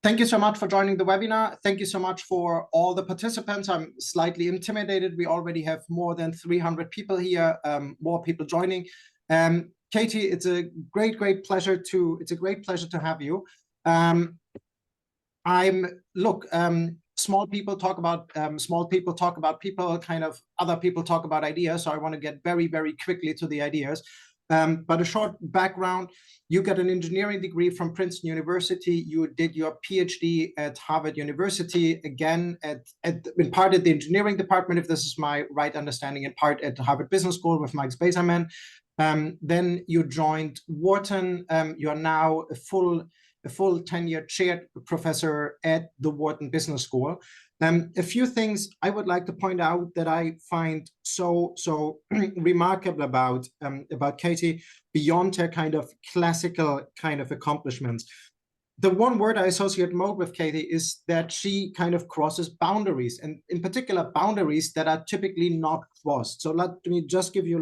Thank you so much for joining the webinar. Thank you so much for all the participants. I'm slightly intimidated. We already have more than 300 people here, more people joining. Katy, it's a great pleasure to have you. Small people talk about people, kind of other people talk about ideas. So I want to get very quickly to the ideas. But a short background: you got an engineering degree from Princeton University. You did your PhD at Harvard University, again in part at the engineering department, if this is my right understanding, in part at the Harvard Business School with Mike Spacerman. Then you joined Wharton. You are now a full tenured chair professor at the Wharton Business School. A few things I would like to point out that I find so remarkable about Katy, beyond her kind of classical kind of accomplishments. The one word I associate most with Katy is that she kind of crosses boundaries, and in particular boundaries that are typically not crossed. So let me just give you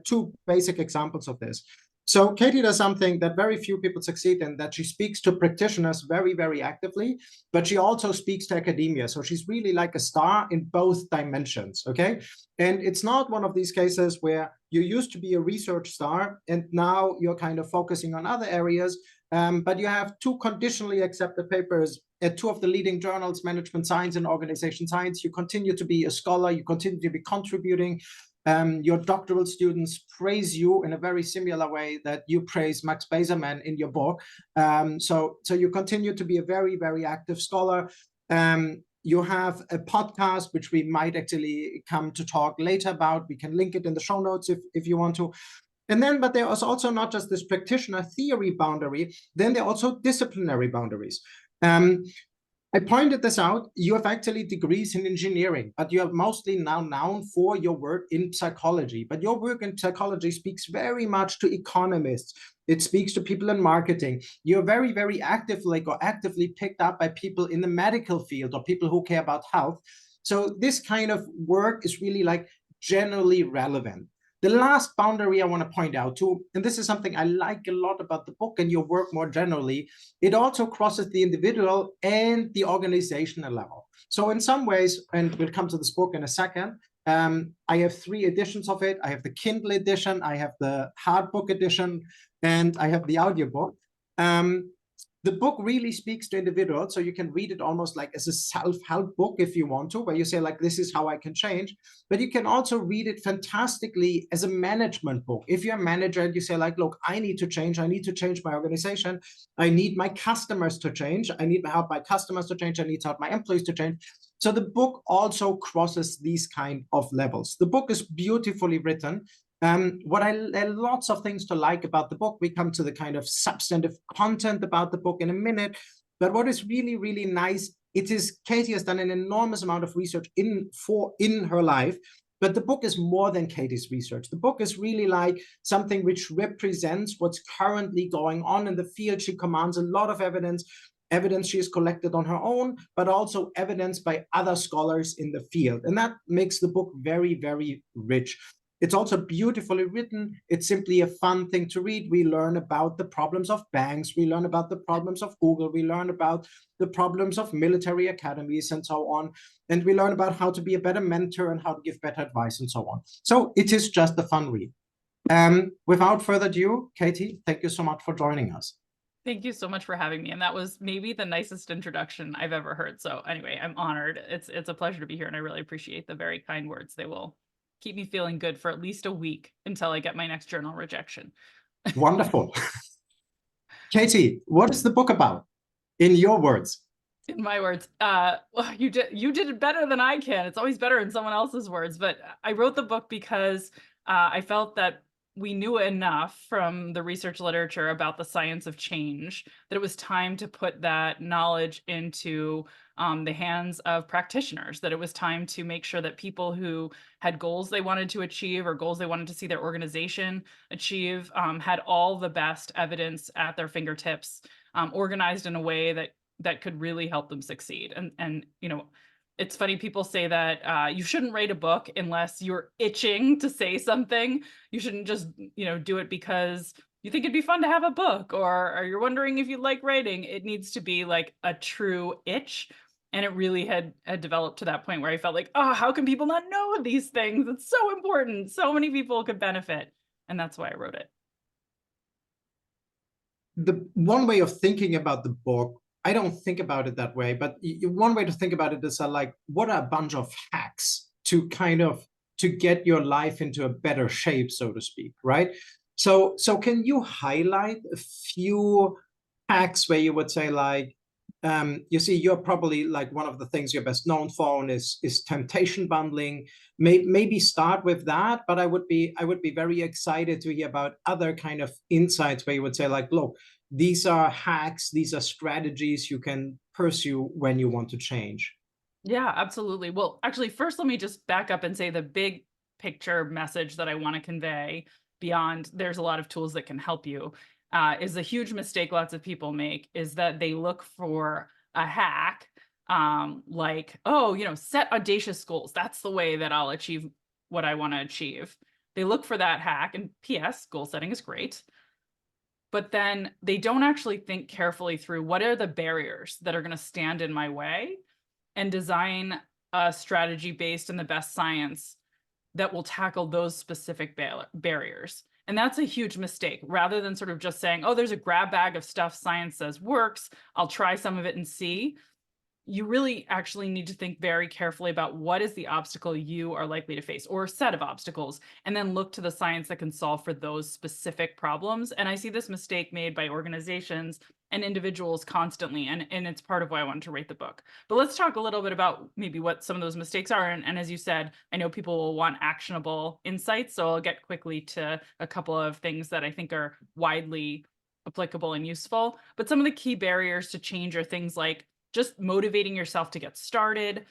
two basic examples of this. So Katy does something that very few people succeed in, that she speaks to practitioners very actively, but she also speaks to academia. So she's really like a star in both dimensions, okay? And it's not one of these cases where you used to be a research star and now you're kind of focusing on other areas, but you have 2 conditionally accepted papers at 2 of the leading journals, Management Science and Organization Science. You continue to be a scholar, you continue to be contributing. Your doctoral students praise you in a very similar way that you praise Max Spacerman in your book. So you continue to be a very active scholar. You have a podcast, which we might actually come to talk later about. We can link it in the show notes if you want to. But there is also not just this practitioner theory boundary, then there are also disciplinary boundaries. I pointed this out. You have actually degrees in engineering, but you are mostly now known for your work in psychology. But your work in psychology speaks very much to economists. It speaks to people in marketing. You're very actively picked up by people in the medical field or people who care about health. So this kind of work is really like generally relevant. The last boundary I want to point out too, and this is something I like a lot about the book and your work more generally, it also crosses the individual and the organizational level. So in some ways, and we'll come to this book in a second, I have 3 editions of it. I have the Kindle edition, I have the hardbook edition, and I have the audiobook. The book really speaks to individuals, so you can read it almost like as a self-help book if you want to, where you say like, this is how I can change. But you can also read it fantastically as a management book. If you're a manager and you say like, look, I need to change my organization, I need my customers to change, I need to help my customers to change, I need to help my employees to change. So the book also crosses these kind of levels. The book is beautifully written. Lots of things to like about the book. We come to the kind of substantive content about the book in a minute. But what is really nice, Katy has done an enormous amount of research in her life. But the book is more than Katy's research. The book is really like something which represents what's currently going on in the field. She commands a lot of evidence she has collected on her own, but also evidence by other scholars in the field. And that makes the book very rich. It's also beautifully written. It's simply a fun thing to read. We learn about the problems of banks. We learn about the problems of Google. We learn about the problems of military academies and so on. And we learn about how to be a better mentor and how to give better advice and so on. So it is just a fun read. Without further ado, Katy, thank you so much for joining us. Thank you so much for having me. And that was maybe the nicest introduction I've ever heard. So anyway, I'm honored. It's a pleasure to be here, and I really appreciate the very kind words. They will keep me feeling good for at least a week until I get my next journal rejection. Wonderful. Katy, what is the book about, in your words? In my words, well, you did it better than I can. It's always better in someone else's words. But I wrote the book because I felt that we knew enough from the research literature about the science of change that it was time to put that knowledge into the hands of practitioners, that it was time to make sure that people who had goals they wanted to achieve or goals they wanted to see their organization achieve had all the best evidence at their fingertips, organized in a way that could really help them succeed. And you know, it's funny, people say that you shouldn't write a book unless you're itching to say something. You shouldn't just, do it because you think it'd be fun to have a book, or you're wondering if you like writing. It needs to be like a true itch. And it really had developed to that point where I felt like, oh, how can people not know these things? It's so important. So many people could benefit. And that's why I wrote it. The one way of thinking about the book, I don't think about it that way, but one way to think about it is like, what are a bunch of hacks to kind of to get your life into a better shape, so to speak, right? So can you highlight a few hacks where you would say like, you see, you're probably like one of the things you're best known for is temptation bundling. Maybe start with that, but I would be very excited to hear about other kind of insights where you would say like, look, these are hacks, these are strategies you can pursue when you want to change. Yeah, absolutely. Well, actually, first, let me just back up and say the big picture message that I want to convey beyond there's a lot of tools that can help you is a huge mistake lots of people make is that they look for a hack like, oh, set audacious goals. That's the way that I'll achieve what I want to achieve. They look for that hack, and PS, goal setting is great. But then they don't actually think carefully through what are the barriers that are going to stand in my way and design a strategy based in the best science that will tackle those specific barriers. And that's a huge mistake. Rather than sort of just saying, oh, there's a grab bag of stuff science says works, I'll try some of it and see. You really actually need to think very carefully about what is the obstacle you are likely to face or a set of obstacles, and then look to the science that can solve for those specific problems. And I see this mistake made by organizations and individuals constantly, and it's part of why I wanted to write the book. But let's talk a little bit about maybe what some of those mistakes are. And as you said, I know people will want actionable insights, so I'll get quickly to a couple of things that I think are widely applicable and useful. But some of the key barriers to change are things like just motivating yourself to get started,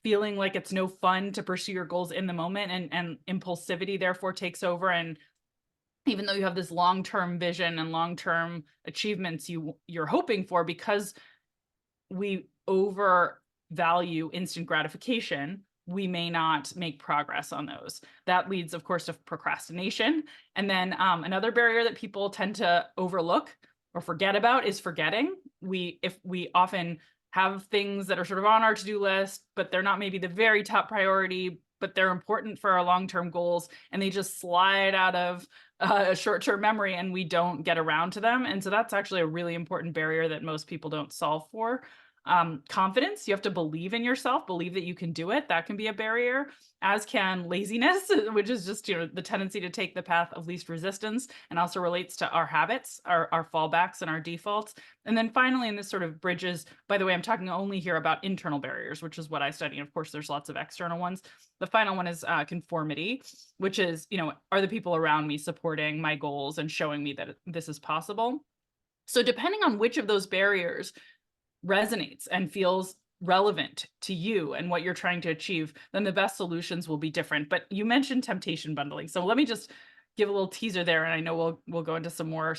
feeling like it's no fun to pursue your goals in the moment, and impulsivity therefore takes over. And even though you have this long-term vision and long-term achievements you're hoping for, because we overvalue instant gratification, we may not make progress on those. That leads, of course, to procrastination. And then another barrier that people tend to overlook or forget about is forgetting. If we often have things that are sort of on our to-do list, but they're not maybe the very top priority, but they're important for our long-term goals, and they just slide out of a short-term memory and we don't get around to them. And so that's actually a really important barrier that most people don't solve for. Confidence, you have to believe in yourself, believe that you can do it. That can be a barrier, as can laziness, which is just, the tendency to take the path of least resistance, and also relates to our habits, our fallbacks and our defaults. And then finally, and this sort of bridges, by the way, I'm talking only here about internal barriers, which is what I study. And of course, there's lots of external ones. The final one is conformity, which is, are the people around me supporting my goals and showing me that this is possible? So depending on which of those barriers resonates and feels relevant to you and what you're trying to achieve, then the best solutions will be different. But you mentioned temptation bundling. So let me just give a little teaser there, and I know we'll go into some more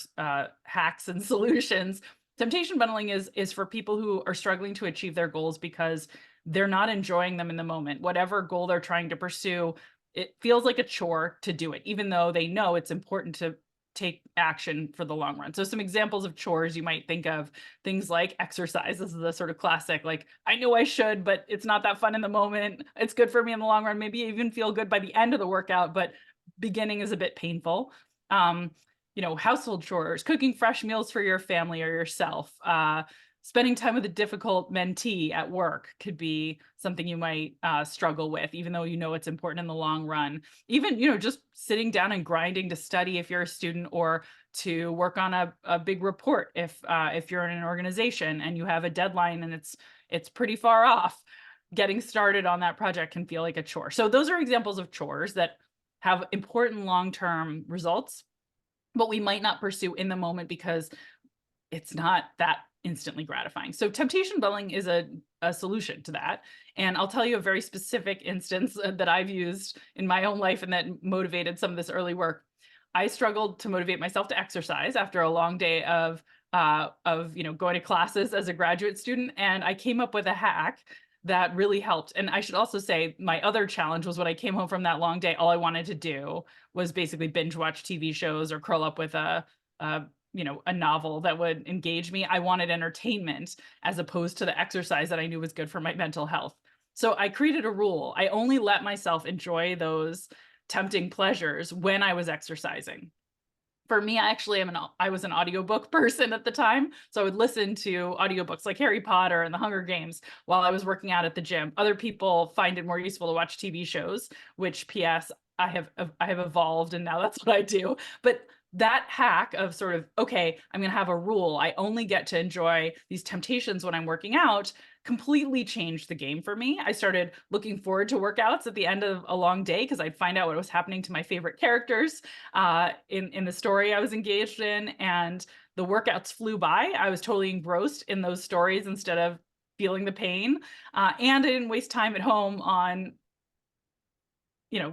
hacks and solutions. Temptation bundling is for people who are struggling to achieve their goals because they're not enjoying them in the moment. Whatever goal they're trying to pursue, it feels like a chore to do it, even though they know it's important to take action for the long run. So some examples of chores you might think of, things like exercise. This is a sort of classic, like, I know I should, but it's not that fun in the moment. It's good for me in the long run. Maybe even feel good by the end of the workout, but beginning is a bit painful. Household chores, cooking fresh meals for your family or yourself, spending time with a difficult mentee at work could be something you might struggle with, even though it's important in the long run. Even, just sitting down and grinding to study if you're a student, or to work on a big report if you're in an organization and you have a deadline and it's pretty far off. Getting started on that project can feel like a chore. So those are examples of chores that have important long-term results, but we might not pursue in the moment because it's not that instantly gratifying. So temptation bundling is a solution to that. And I'll tell you a very specific instance that I've used in my own life and that motivated some of this early work. I struggled to motivate myself to exercise after a long day of going to classes as a graduate student. And I came up with a hack that really helped. And I should also say my other challenge was when I came home from that long day, all I wanted to do was basically binge watch TV shows or curl up with a a novel that would engage me. I wanted entertainment as opposed to the exercise that I knew was good for my mental health. So I created a rule. I only let myself enjoy those tempting pleasures when I was exercising. For me, I was an audiobook person at the time, so I would listen to audiobooks like Harry Potter and The Hunger Games while I was working out at the gym. Other people find it more useful to watch TV shows, which PS I have evolved and now that's what I do. But that hack of sort of, okay, I'm going to have a rule. I only get to enjoy these temptations when I'm working out completely changed the game for me. I started looking forward to workouts at the end of a long day because I'd find out what was happening to my favorite characters in the story I was engaged in, and the workouts flew by. I was totally engrossed in those stories instead of feeling the pain, and I didn't waste time at home on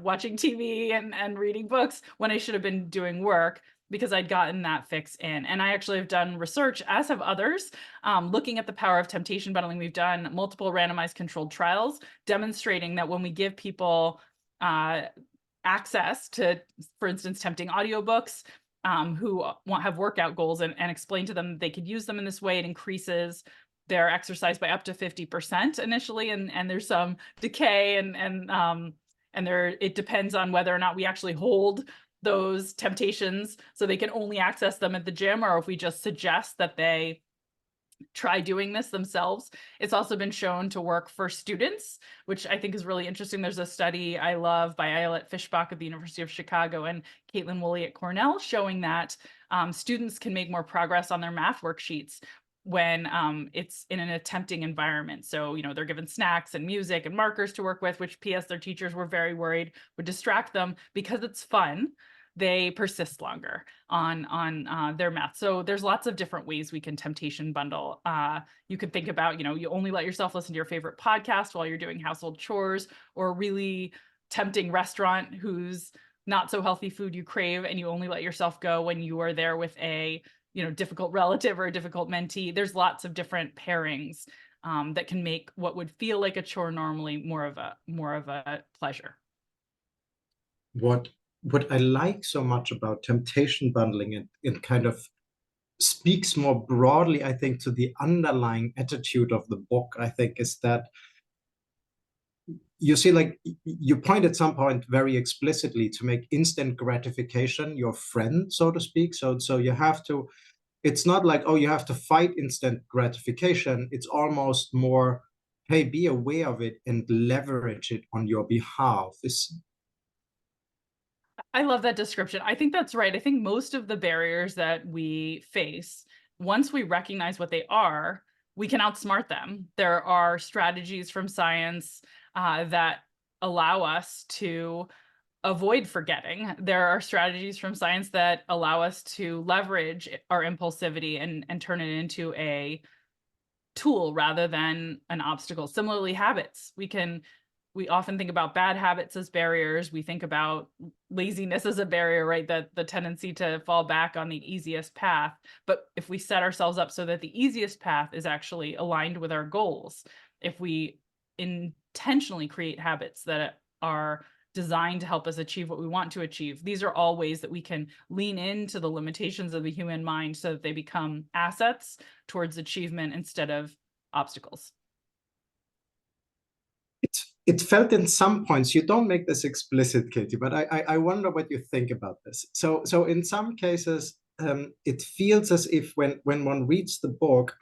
watching TV and reading books when I should have been doing work because I'd gotten that fix in. And I actually have done research, as have others, looking at the power of temptation bundling. We've done multiple randomized controlled trials demonstrating that when we give people access to, for instance, tempting audiobooks, who have workout goals and explain to them they could use them in this way, it increases their exercise by up to 50% initially. And there's some decay and it depends on whether or not we actually hold those temptations so they can only access them at the gym, or if we just suggest that they try doing this themselves. It's also been shown to work for students, which I think is really interesting. There's a study I love by Ayelet Fishbach at the University of Chicago and Caitlin Woolley at Cornell showing that students can make more progress on their math worksheets when it's in an attempting environment. So, they're given snacks and music and markers to work with, which PS their teachers were very worried would distract them. Because it's fun, they persist longer on their math. So there's lots of different ways we can temptation bundle. You could think about, you only let yourself listen to your favorite podcast while you're doing household chores, or a really tempting restaurant whose not so healthy food you crave, and you only let yourself go when you are there with a difficult relative or a difficult mentee. There's lots of different pairings that can make what would feel like a chore normally more of a pleasure. What I like so much about temptation bundling, and kind of speaks more broadly, I think, to the underlying attitude of the book, I think, is that you see, like you point at some point very explicitly to make instant gratification your friend, so to speak. So you have to, it's not like, oh, you have to fight instant gratification. It's almost more, hey, be aware of it and leverage it on your behalf. I love that description. I think that's right. I think most of the barriers that we face, once we recognize what they are, we can outsmart them. There are strategies from science that allow us to avoid forgetting. There are strategies from science that allow us to leverage our impulsivity and turn it into a tool rather than an obstacle. Similarly, habits. We often think about bad habits as barriers. We think about laziness as a barrier, right? The tendency to fall back on the easiest path. But if we set ourselves up so that the easiest path is actually aligned with our goals, if we intentionally create habits that are designed to help us achieve what we want to achieve, these are all ways that we can lean into the limitations of the human mind so that they become assets towards achievement instead of obstacles. It felt in some points, you don't make this explicit, Katy, but I wonder what you think about this. So in some cases, it feels as if when one reads the book,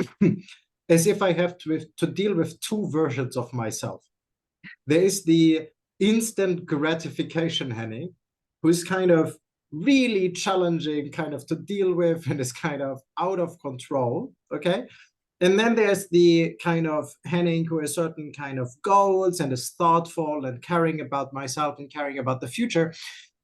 as if I have to deal with two versions of myself. There is the instant gratification Henning, who's kind of really challenging kind of to deal with and is kind of out of control, okay? And then there's the kind of Henning who has certain kind of goals and is thoughtful and caring about myself and caring about the future.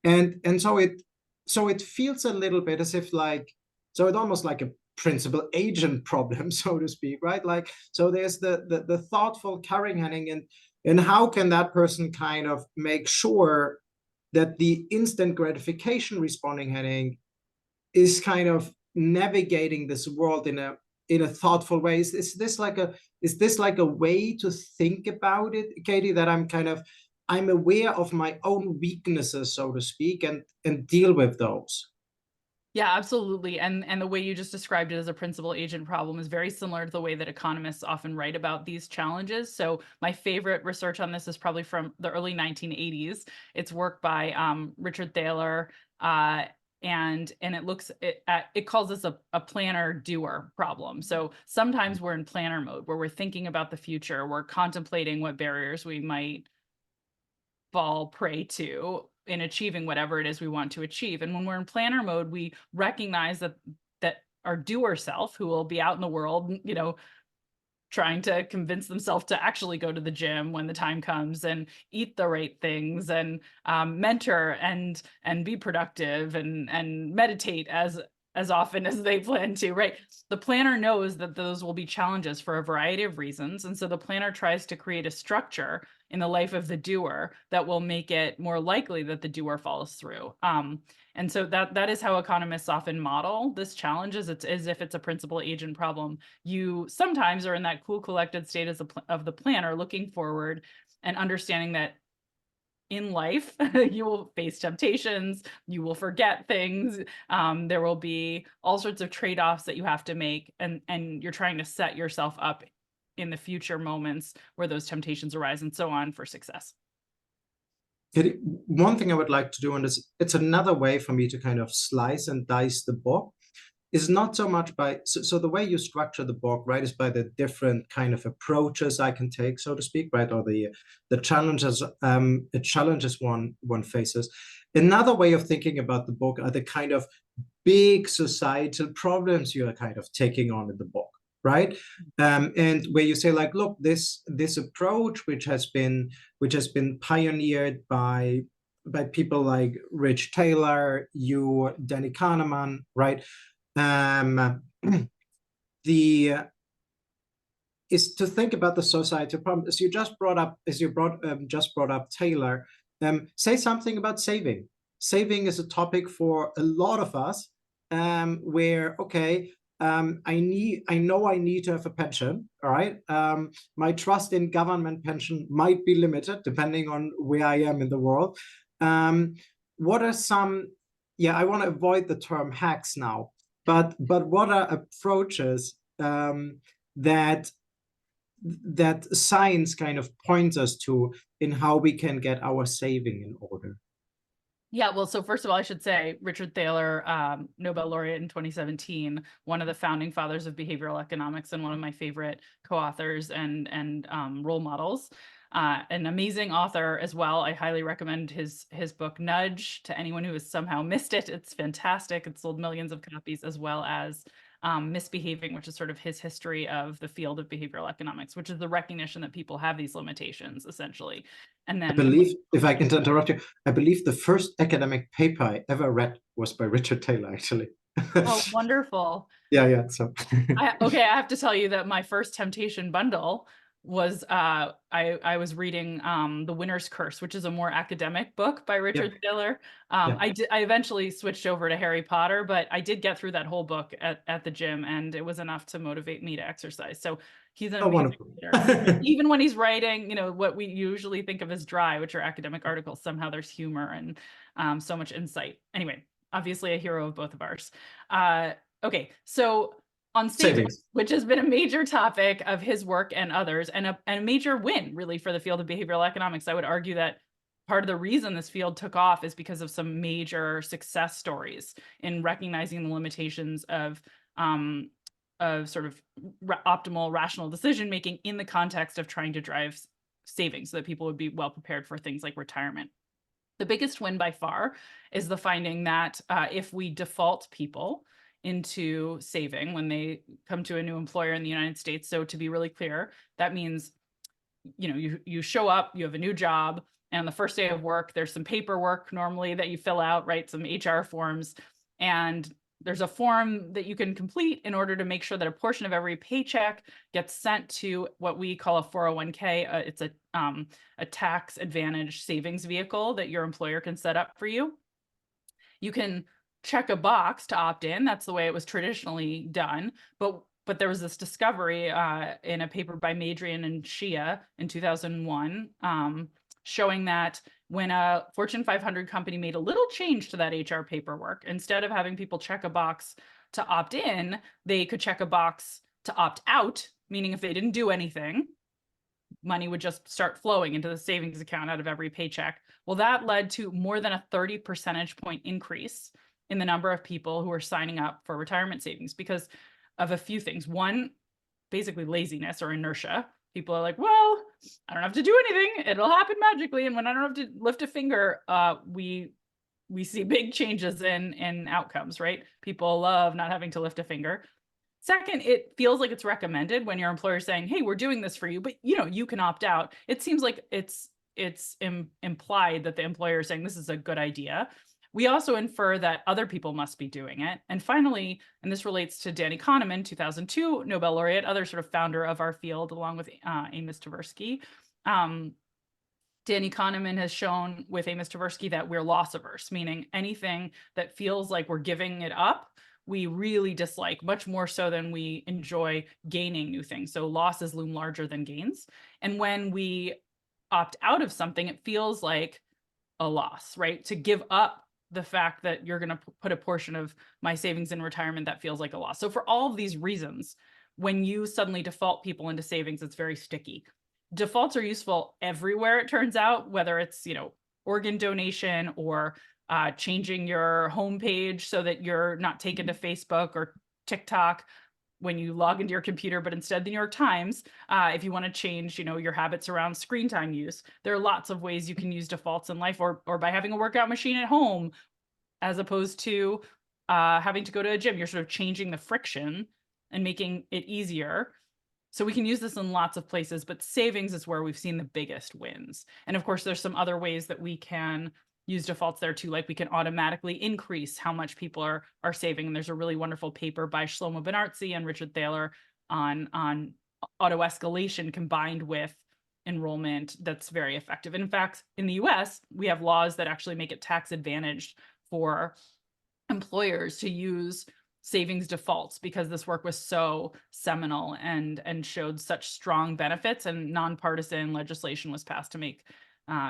And so it feels a little bit as if like, so it's almost like a principal agent problem, so to speak, right? Like, so there's the thoughtful caring Henning, and how can that person kind of make sure that the instant gratification responding Henning is kind of navigating this world in in a thoughtful way. Is this like a way to think about it, Katy, that I'm aware of my own weaknesses, so to speak, and deal with those? Yeah, absolutely. And the way you just described it as a principal agent problem is very similar to the way that economists often write about these challenges. So my favorite research on this is probably from the early 1980s. It's work by Richard Thaler, and it calls this a planner doer problem. So sometimes we're in planner mode where we're thinking about the future, we're contemplating what barriers we might fall prey to in achieving whatever it is we want to achieve. And when we're in planner mode, we recognize that our doer self, who will be out in the world, trying to convince themselves to actually go to the gym when the time comes and eat the right things and mentor and be productive and meditate as often as they plan to, right? The planner knows that those will be challenges for a variety of reasons. And so the planner tries to create a structure in the life of the doer that will make it more likely that the doer follows through. And so that is how economists often model this challenge, is it's as if it's a principal agent problem. You sometimes are in that cool collected state of the planner, looking forward and understanding that in life, you will face temptations, you will forget things, there will be all sorts of trade-offs that you have to make, and you're trying to set yourself up in the future moments where those temptations arise and so on for success. One thing I would like to do, and it's another way for me to kind of slice and dice the book, is not so much by so the way you structure the book, right, is by the different kind of approaches I can take, so to speak, right, or the challenges one faces. Another way of thinking about the book are the kind of big societal problems you are kind of taking on in the book, right? And where you say, like, look, this approach, which has been pioneered by people like Rich Taylor, Danny Kahneman, right? The is to think about the societal problem. As you just brought up, Taylor, say something about saving. Saving is a topic for a lot of us, where I know I need to have a pension. All right, my trust in government pension might be limited depending on where I am in the world. What are some? Yeah, I want to avoid the term hacks now, but what are approaches that science kind of points us to in how we can get our saving in order? Yeah, well, so first of all, I should say Richard Thaler, Nobel laureate in 2017, one of the founding fathers of behavioral economics and one of my favorite co-authors and role models. An amazing author as well. I highly recommend his book Nudge to anyone who has somehow missed it. It's fantastic. It's sold millions of copies, as well as Misbehaving, which is sort of his history of the field of behavioral economics, which is the recognition that people have these limitations, essentially. And I then believe, if I can interrupt you, I believe the first academic paper I ever read was by Richard Taylor, actually. oh, wonderful. Yeah. So Okay, I have to tell you that my first temptation bundle was I was reading The Winner's Curse, which is a more academic book by Richard Thaler. yeah. I eventually switched over to Harry Potter, but I did get through that whole book at the gym, and it was enough to motivate me to exercise. So he's an Oh, amazing wonderful. writer. Even when he's writing, what we usually think of as dry, which are academic articles, somehow there's humor and so much insight. Anyway, obviously a hero of both of ours. Okay, so on saving, Savings. which has been a major topic of his work and others, and a major win really for the field of behavioral economics. I would argue that part of the reason this field took off is because of some major success stories in recognizing the limitations of sort of optimal rational decision making in the context of trying to drive savings so that people would be well prepared for things like retirement. The biggest win by far is the finding that if we default people into saving when they come to a new employer in the United States. So to be really clear, that means, you show up, you have a new job, and on the first day of work, there's some paperwork normally that you fill out, right? Some HR forms. And there's a form that you can complete in order to make sure that a portion of every paycheck gets sent to what we call a 401k. It's a tax advantage savings vehicle that your employer can set up for you. You can check a box to opt in. That's the way it was traditionally done. But but there was this discovery in a paper by Madrian and Shia in 2001, showing that when a Fortune 500 company made a little change to that HR paperwork, instead of having people check a box to opt in, they could check a box to opt out, meaning if they didn't do anything, money would just start flowing into the savings account out of every paycheck. Well, that led to more than a 30 percentage point increase in the number of people who are signing up for retirement savings because of a few things. One, basically laziness or inertia. People are like, well, I don't have to do anything. It'll happen magically. And when I don't have to lift a finger, we see big changes in outcomes, right? People love not having to lift a finger. Second, it feels like it's recommended when your employer is saying, hey, we're doing this for you, but you can opt out. It seems like it's implied that the employer is saying this is a good idea. We also infer that other people must be doing it. And finally, and this relates to Danny Kahneman, 2002 Nobel laureate, other sort of founder of our field, along with Amos Tversky. Danny Kahneman has shown with Amos Tversky that we're loss averse, meaning anything that feels like we're giving it up, we really dislike much more so than we enjoy gaining new things. So losses loom larger than gains. And when we opt out of something, it feels like a loss, right? To give up the fact that you're going to put a portion of my savings in retirement, that feels like a loss. So for all of these reasons, when you suddenly default people into savings, it's very sticky. Defaults are useful everywhere, it turns out, whether it's, organ donation or changing your homepage so that you're not taken to Facebook or TikTok when you log into your computer, but instead the New York Times, if you want to change, your habits around screen time use. There are lots of ways you can use defaults in life, or by having a workout machine at home, as opposed to having to go to a gym. You're sort of changing the friction and making it easier. So we can use this in lots of places, but savings is where we've seen the biggest wins. And of course, there's some other ways that we can use defaults there too, like we can automatically increase how much people are saving. And there's a really wonderful paper by Shlomo Benartzi and Richard Thaler on auto escalation combined with enrollment that's very effective. And in fact, in the US, we have laws that actually make it tax advantaged for employers to use savings defaults because this work was so seminal and showed such strong benefits, and nonpartisan legislation was passed to make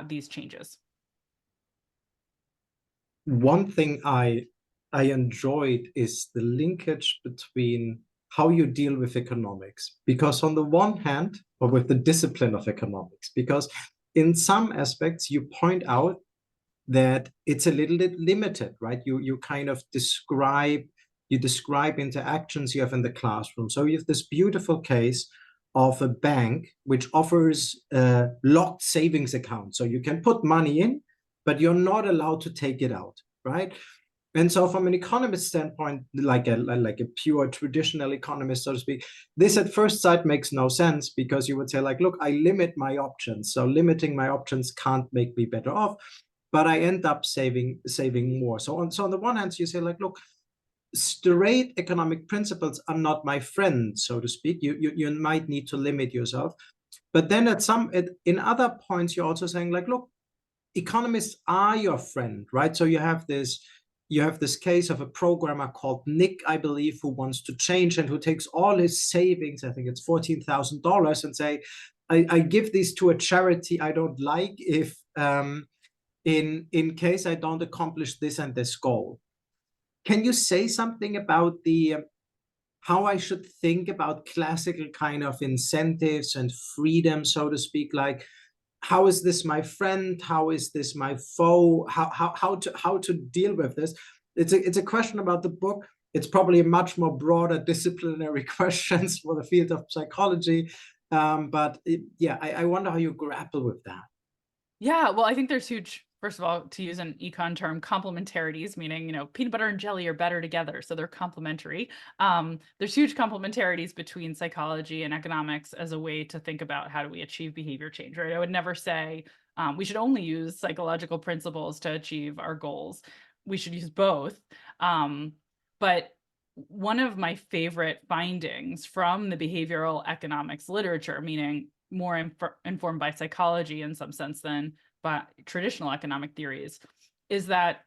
these changes. One thing I enjoyed is the linkage between how you deal with economics, because on the one hand, or with the discipline of economics, because in some aspects you point out that it's a little bit limited, right? You kind of describe interactions you have in the classroom. So you have this beautiful case of a bank which offers a locked savings account. So you can put money in, but you're not allowed to take it out, right? And so from an economist standpoint, like a pure traditional economist, so to speak, this at first sight makes no sense, because you would say, like, look, I limit my options. So limiting my options can't make me better off, but I end up saving more. So on the one hand, you say, like, look, straight economic principles are not my friend, so to speak. You might need to limit yourself. But then in other points, you're also saying, like, look, economists are your friend, right? So you have this case of a programmer called Nick, I believe, who wants to change and who takes all his savings, I think it's $14,000, and say, I give these to a charity I don't like if in case I don't accomplish this and this goal. Can you say something about how I should think about classical kind of incentives and freedom, so to speak? Like, how is this my friend? How is this my foe? How to deal with this? It's a question about the book. It's probably a much more broader disciplinary questions for the field of psychology. But I wonder how you grapple with that. Yeah, well, I think there's huge, first of all, to use an econ term, complementarities, meaning, peanut butter and jelly are better together, so they're complementary. There's huge complementarities between psychology and economics as a way to think about how do we achieve behavior change, right? I would never say we should only use psychological principles to achieve our goals. We should use both. But one of my favorite findings from the behavioral economics literature, meaning more informed by psychology in some sense than by traditional economic theories, is that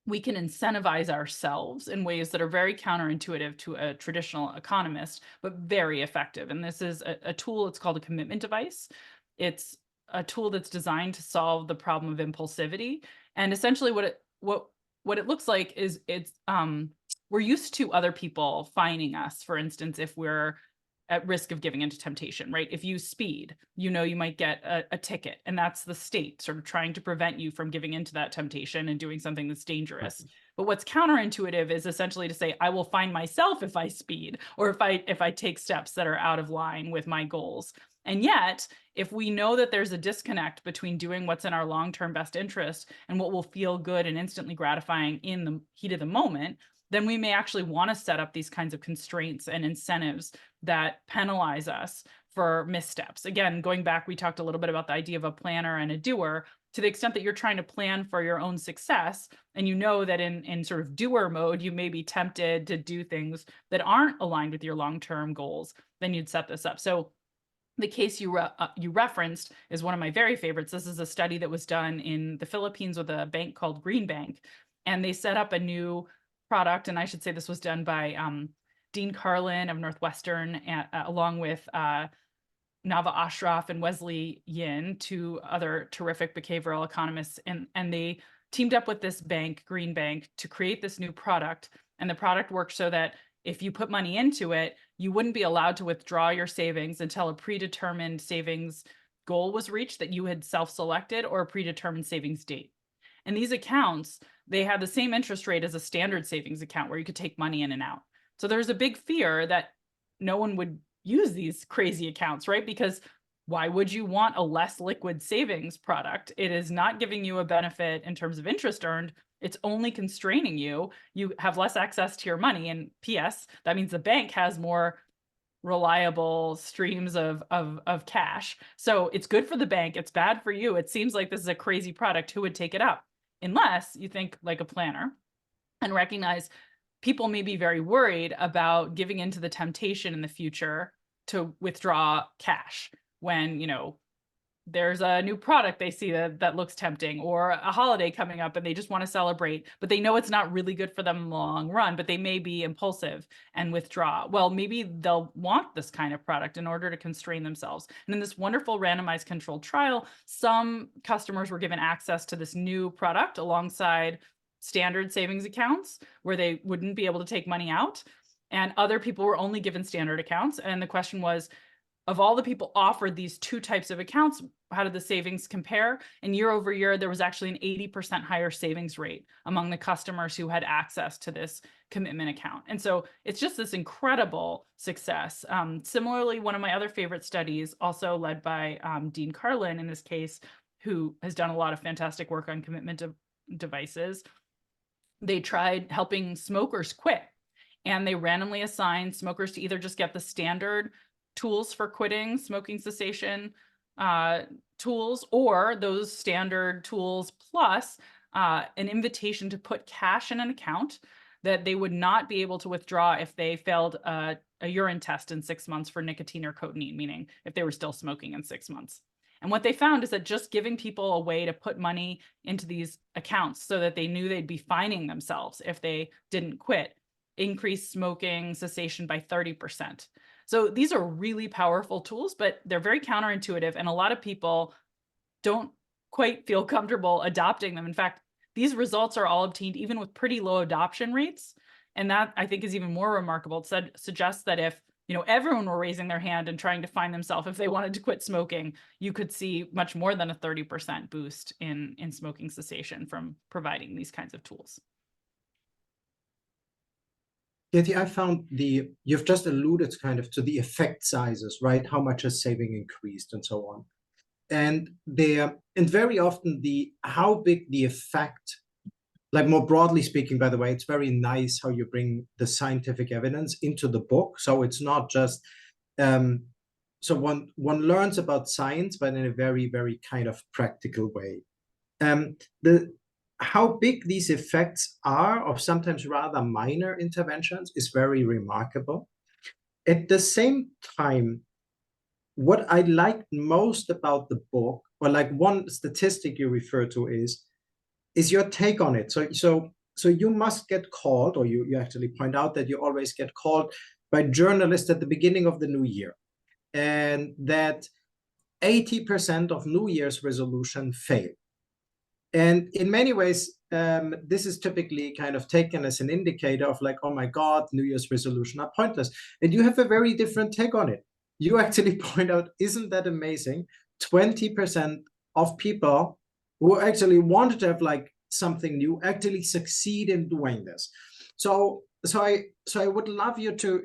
we can incentivize ourselves in ways that are very counterintuitive to a traditional economist, but very effective. And this is a tool, it's called a commitment device. It's a tool that's designed to solve the problem of impulsivity. And essentially what it looks like is we're used to other people fining us, for instance, if we're at risk of giving into temptation, right? If you speed, you know you might get a ticket, and that's the state sort of trying to prevent you from giving into that temptation and doing something that's dangerous. Right. But what's counterintuitive is essentially to say, I will find myself if I speed, or if I take steps that are out of line with my goals. And yet, if we know that there's a disconnect between doing what's in our long-term best interest and what will feel good and instantly gratifying in the heat of the moment, then we may actually want to set up these kinds of constraints and incentives that penalize us for missteps. Again, going back, we talked a little bit about the idea of a planner and a doer. To the extent that you're trying to plan for your own success, and you know that in sort of doer mode, you may be tempted to do things that aren't aligned with your long-term goals, then you'd set this up. So the case you referenced is one of my very favorites. This is a study that was done in the Philippines with a bank called Green Bank, and they set up a new product. And I should say this was done by Dean Carlin of Northwestern, along with Nava Ashraf and Wesley Yin, two other terrific behavioral economists. And they teamed up with this bank, Green Bank, to create this new product. And the product worked so that if you put money into it, you wouldn't be allowed to withdraw your savings until a predetermined savings goal was reached that you had self-selected, or a predetermined savings date. And these accounts, they had the same interest rate as a standard savings account where you could take money in and out. So there's a big fear that no one would use these crazy accounts, right? Because why would you want a less liquid savings product? It is not giving you a benefit in terms of interest earned. It's only constraining you. You have less access to your money. And PS, that means the bank has more reliable streams of cash. So it's good for the bank. It's bad for you. It seems like this is a crazy product. Who would take it up? Unless you think like a planner and recognize people may be very worried about giving into the temptation in the future to withdraw cash when, you know, there's a new product they see that looks tempting, or a holiday coming up and they just want to celebrate, but they know it's not really good for them in the long run, but they may be impulsive and withdraw. Well, maybe they'll want this kind of product in order to constrain themselves. And in this wonderful randomized controlled trial, some customers were given access to this new product alongside standard savings accounts where they wouldn't be able to take money out. And other people were only given standard accounts. And the question was, of all the people offered these two types of accounts, how did the savings compare? And year over year, there was actually an 80% higher savings rate among the customers who had access to this commitment account. And so it's just this incredible success. Similarly, one of my other favorite studies, also led by Dean Carlin in this case, who has done a lot of fantastic work on commitment devices, they tried helping smokers quit. And they randomly assigned smokers to either just get the standard tools for quitting, smoking cessation tools, or those standard tools plus an invitation to put cash in an account that they would not be able to withdraw if they failed a urine test in 6 months for nicotine or cotinine, meaning if they were still smoking in 6 months. And what they found is that just giving people a way to put money into these accounts so that they knew they'd be fining themselves if they didn't quit increased smoking cessation by 30%. So these are really powerful tools, but they're very counterintuitive, and a lot of people don't quite feel comfortable adopting them. In fact, these results are all obtained even with pretty low adoption rates. And that, I think, is even more remarkable. It suggests that if, you know, everyone were raising their hand and trying to find themselves if they wanted to quit smoking, you could see much more than a 30% boost in smoking cessation from providing these kinds of tools. Katy, I found you've just alluded kind of to the effect sizes, right? How much has saving increased and so on. And very often how big the effect, like more broadly speaking, by the way, it's very nice how you bring the scientific evidence into the book. So it's not just, so one learns about science, but in a very, very kind of practical way. How big these effects are of sometimes rather minor interventions is very remarkable. At the same time, what I liked most about the book, or like one statistic you refer to, is your take on it. So so you must get called, or you actually point out that you always get called by journalists at the beginning of the new year, and that 80% of New Year's resolution fail. And in many ways, this is typically kind of taken as an indicator of like, oh my God, New Year's resolution are pointless. And you have a very different take on it. You actually point out, isn't that amazing? 20% of people who actually wanted to have like something new actually succeed in doing this. So I would love you to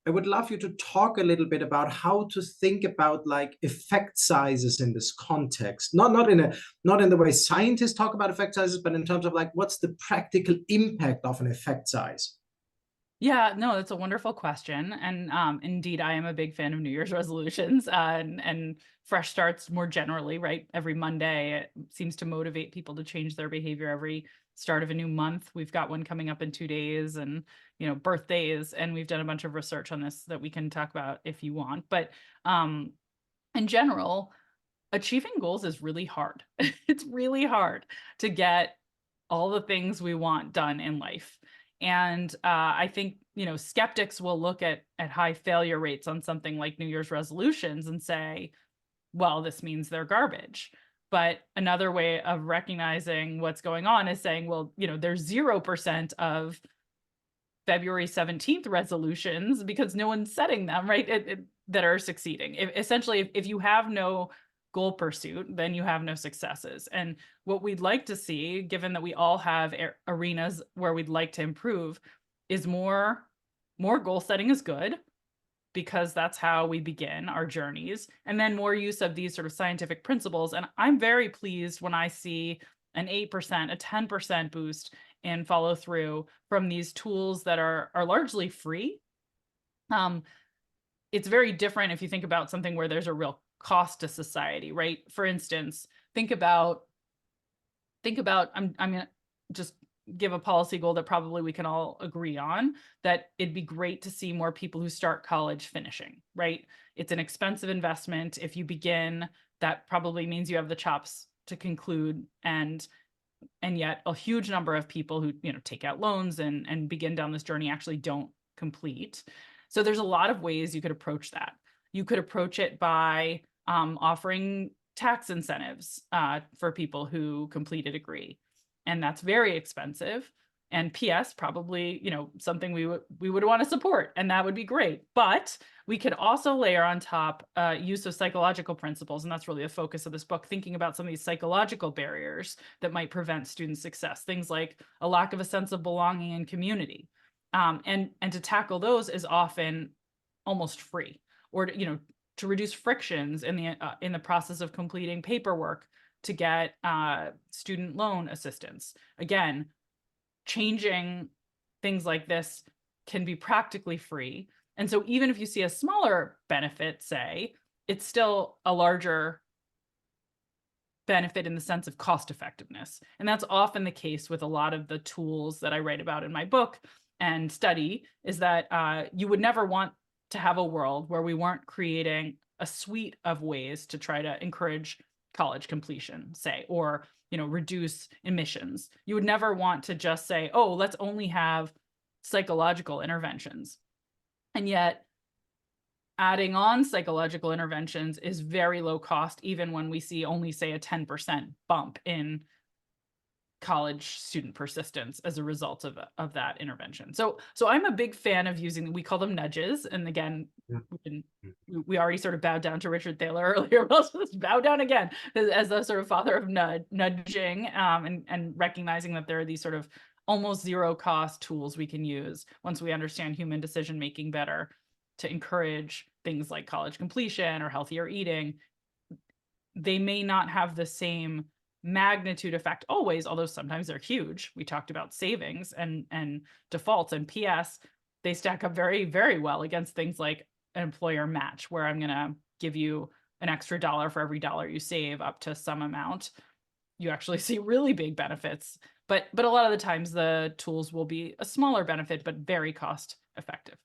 I would love you to talk a little bit about how to think about like effect sizes in this context, not in the way scientists talk about effect sizes, but in terms of like, what's the practical impact of an effect size? Yeah, no, that's a wonderful question. And indeed, I am a big fan of New Year's resolutions and fresh starts more generally, right? Every Monday, it seems to motivate people to change their behavior every start of a new month. We've got one coming up in 2 days, and birthdays, and we've done a bunch of research on this that we can talk about if you want. But in general, achieving goals is really hard. It's really hard to get all the things we want done in life. And I think, skeptics will look at high failure rates on something like New Year's resolutions and say, well, this means they're garbage. But another way of recognizing what's going on is saying, well, there's 0% of February 17th resolutions because no one's setting them, right? That are succeeding. Essentially, if you have no goal pursuit, then you have no successes. And what we'd like to see, given that we all have arenas where we'd like to improve, is more goal setting is good, because that's how we begin our journeys. And then more use of these sort of scientific principles. And I'm very pleased when I see an 8%, a 10% boost in follow through from these tools that are largely free. It's very different if you think about something where there's a real cost to society, right? For instance, think about I'm going to just give a policy goal that probably we can all agree on, that it'd be great to see more people who start college finishing, right? It's an expensive investment. If you begin, that probably means you have the chops to conclude, and yet a huge number of people who take out loans and begin down this journey actually don't complete. So there's a lot of ways you could approach that. You could approach it by offering tax incentives for people who complete a degree, and that's very expensive. And PS, probably something we would want to support, and that would be great. But we could also layer on top use of psychological principles, and that's really the focus of this book, thinking about some of these psychological barriers that might prevent student success, things like a lack of a sense of belonging and community. And to tackle those is often almost free, or to reduce frictions in the process of completing paperwork to get student loan assistance. Again, changing things like this can be practically free. And so even if you see a smaller benefit, say, it's still a larger benefit in the sense of cost effectiveness. And that's often the case with a lot of the tools that I write about in my book and study, is that you would never want to have a world where we weren't creating a suite of ways to try to encourage college completion, say, or reduce emissions. You would never want to just say, oh, let's only have psychological interventions. And yet adding on psychological interventions is very low cost, even when we see only, say, a 10% bump in college student persistence as a result of that intervention. So I'm a big fan of using, we call them nudges. And again, we already sort of bowed down to Richard Thaler earlier. We'll just bow down again as the sort of father of nudging, and recognizing that there are these sort of almost zero cost tools we can use once we understand human decision making better to encourage things like college completion or healthier eating. They may not have the same magnitude effect always, although sometimes they're huge. We talked about savings and defaults, and PS, they stack up very, very well against things like an employer match, where I'm going to give you an extra dollar for every dollar you save up to some amount. You actually see really big benefits, but a lot of the times the tools will be a smaller benefit, but very cost effective.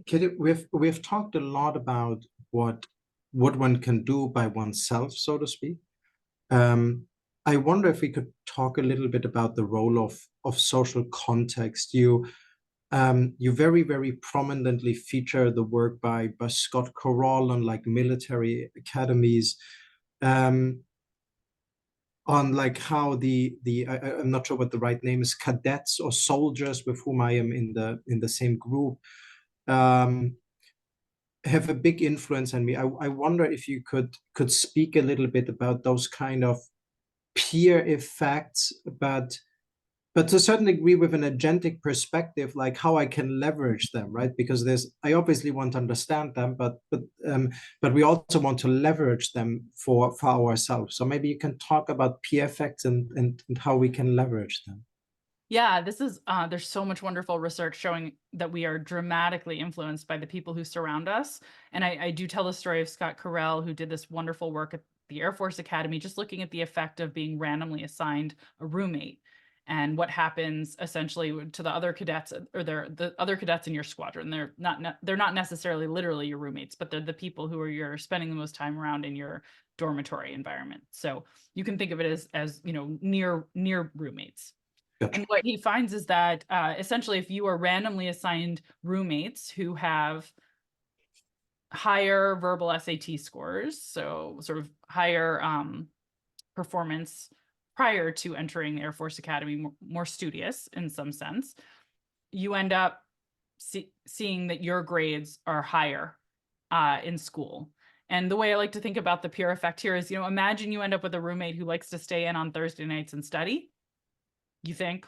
Katy, we've talked a lot about what one can do by oneself, so to speak. I wonder if we could talk a little bit about the role of social context. You very, very prominently feature the work by Scott Corral on like military academies, um, on like how I'm not sure what the right name is, cadets or soldiers with whom I am in the same group, um, have a big influence on me. I wonder if you could speak a little bit about those kind of peer effects, but to a certain degree with an agentic perspective, like how I can leverage them, right? Because I obviously want to understand them, but we also want to leverage them for ourselves. So maybe you can talk about peer effects and how we can leverage them. Yeah, this is there's so much wonderful research showing that we are dramatically influenced by the people who surround us. And I do tell the story of Scott Carell, who did this wonderful work at the Air Force Academy, just looking at the effect of being randomly assigned a roommate and what happens essentially to the other cadets, or the other cadets in your squadron. They're not necessarily literally your roommates, but they're the people who you're spending the most time around in your dormitory environment. So you can think of it as near roommates. Gotcha. And what he finds is that essentially, if you are randomly assigned roommates who have higher verbal SAT scores, so sort of higher performance prior to entering the Air Force Academy, more studious in some sense, you end up seeing that your grades are higher in school. And the way I like to think about the peer effect here is, imagine you end up with a roommate who likes to stay in on Thursday nights and study. You think,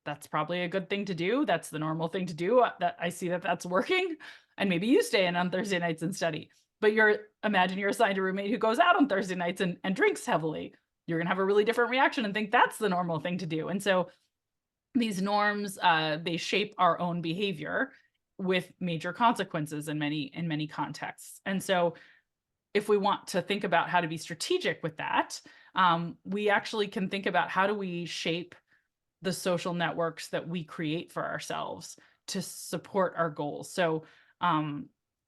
that's probably a good thing to do. That's the normal thing to do. That I see that's working. And maybe you stay in on Thursday nights and study. But imagine you're assigned a roommate who goes out on Thursday nights and drinks heavily. You're going to have a really different reaction and think that's the normal thing to do. And so these norms, they shape our own behavior with major consequences in many contexts. And so if we want to think about how to be strategic with that, we actually can think about how do we shape the social networks that we create for ourselves to support our goals. So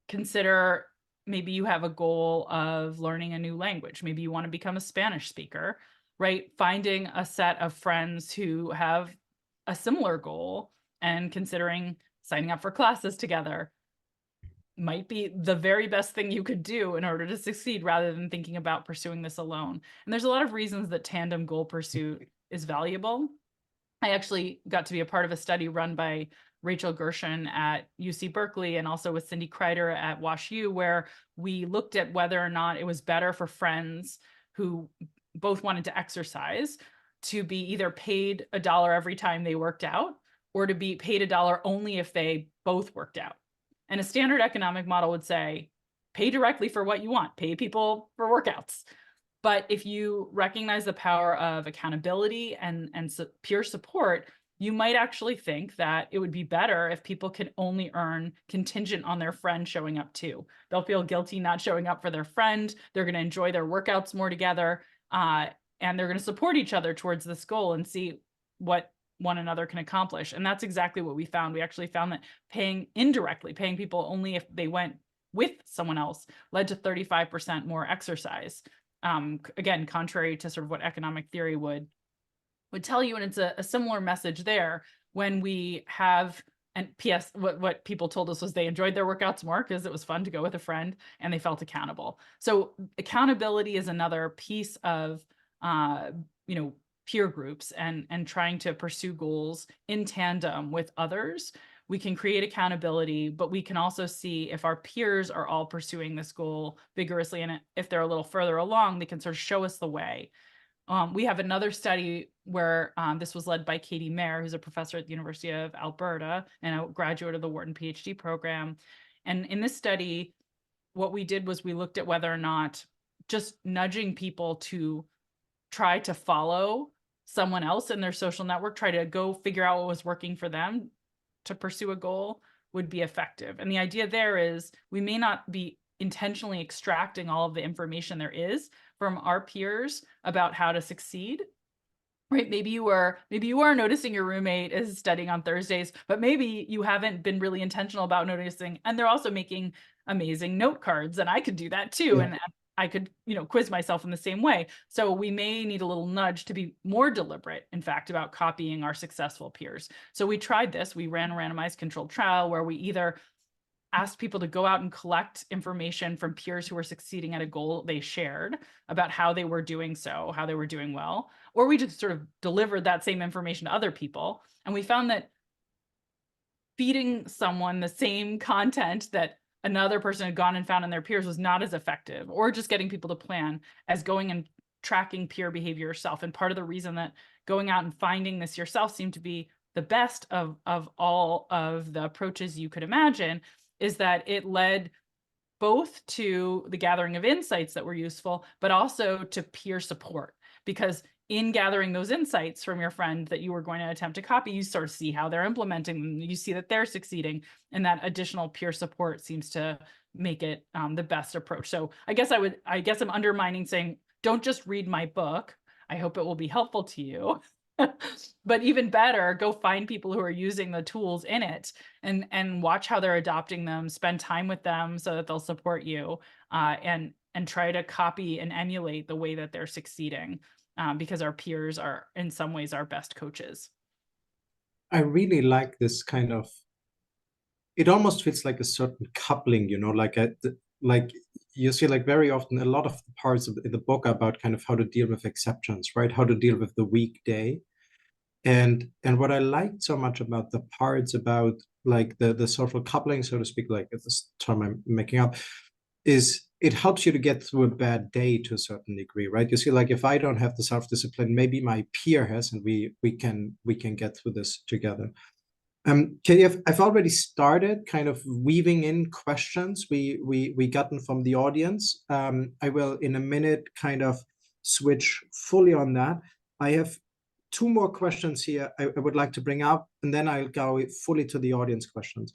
consider maybe you have a goal of learning a new language. Maybe you want to become a Spanish speaker, right? Finding a set of friends who have a similar goal and considering signing up for classes together might be the very best thing you could do in order to succeed, rather than thinking about pursuing this alone. And there's a lot of reasons that tandem goal pursuit is valuable. I actually got to be a part of a study run by Rachel Gershon at UC Berkeley and also with Cindy Kreider at WashU, where we looked at whether or not it was better for friends who both wanted to exercise to be either paid $1 every time they worked out, or to be paid $1 only if they both worked out. And a standard economic model would say, pay directly for what you want, pay people for workouts. But if you recognize the power of accountability and peer support, you might actually think that it would be better if people can only earn contingent on their friend showing up too. They'll feel guilty not showing up for their friend. They're going to enjoy their workouts more together, and they're going to support each other towards this goal and see what one another can accomplish. And that's exactly what we found. We actually found that paying people only if they went with someone else, led to 35% more exercise. Again, contrary to sort of what economic theory would tell you. And it's a similar message there when we have, and PS, what people told us was they enjoyed their workouts more because it was fun to go with a friend and they felt accountable. So accountability is another piece of, peer groups and trying to pursue goals in tandem with others. We can create accountability, but we can also see if our peers are all pursuing this goal vigorously, and if they're a little further along, they can sort of show us the way. We have another study where this was led by Katy Milkman, who's a professor at the University of Alberta and a graduate of the Wharton PhD program. And in this study, what we did was we looked at whether or not just nudging people to try to follow someone else in their social network, try to go figure out what was working for them to pursue a goal, would be effective. And the idea there is we may not be intentionally extracting all of the information there is from our peers about how to succeed, right? Maybe you are noticing your roommate is studying on Thursdays, but maybe you haven't been really intentional about noticing, and they're also making amazing note cards, and I could do that too. Yeah. And I could, quiz myself in the same way. So we may need a little nudge to be more deliberate, in fact, about copying our successful peers. So we tried this. We ran a randomized controlled trial where we either asked people to go out and collect information from peers who were succeeding at a goal they shared about how they were doing so, how they were doing well, or we just sort of delivered that same information to other people. And we found that feeding someone the same content that another person had gone and found in their peers was not as effective, or just getting people to plan, as going and tracking peer behavior yourself. And part of the reason that going out and finding this yourself seemed to be the best of all of the approaches you could imagine is that it led both to the gathering of insights that were useful, but also to peer support. Because in gathering those insights from your friend that you were going to attempt to copy, you sort of see how they're implementing them. You see that they're succeeding, and that additional peer support seems to make it the best approach. So I guess I'm undermining saying, don't just read my book. I hope it will be helpful to you. But even better, go find people who are using the tools in it and watch how they're adopting them, spend time with them so that they'll support you, and try to copy and emulate the way that they're succeeding, because our peers are in some ways our best coaches. I really like this kind of, it almost feels like a certain coupling, like you see, like very often a lot of the parts of the book are about kind of how to deal with exceptions, right? How to deal with the weekday. And what I liked so much about the parts about like the social coupling, so to speak, like this term I'm making up, is it helps you to get through a bad day to a certain degree, right? You see, like if I don't have the self-discipline, maybe my peer has, and we can get through this together. Katie, I've already started kind of weaving in questions we gotten from the audience. I will in a minute kind of switch fully on that. I have two more questions here I would like to bring up, and then I'll go fully to the audience questions.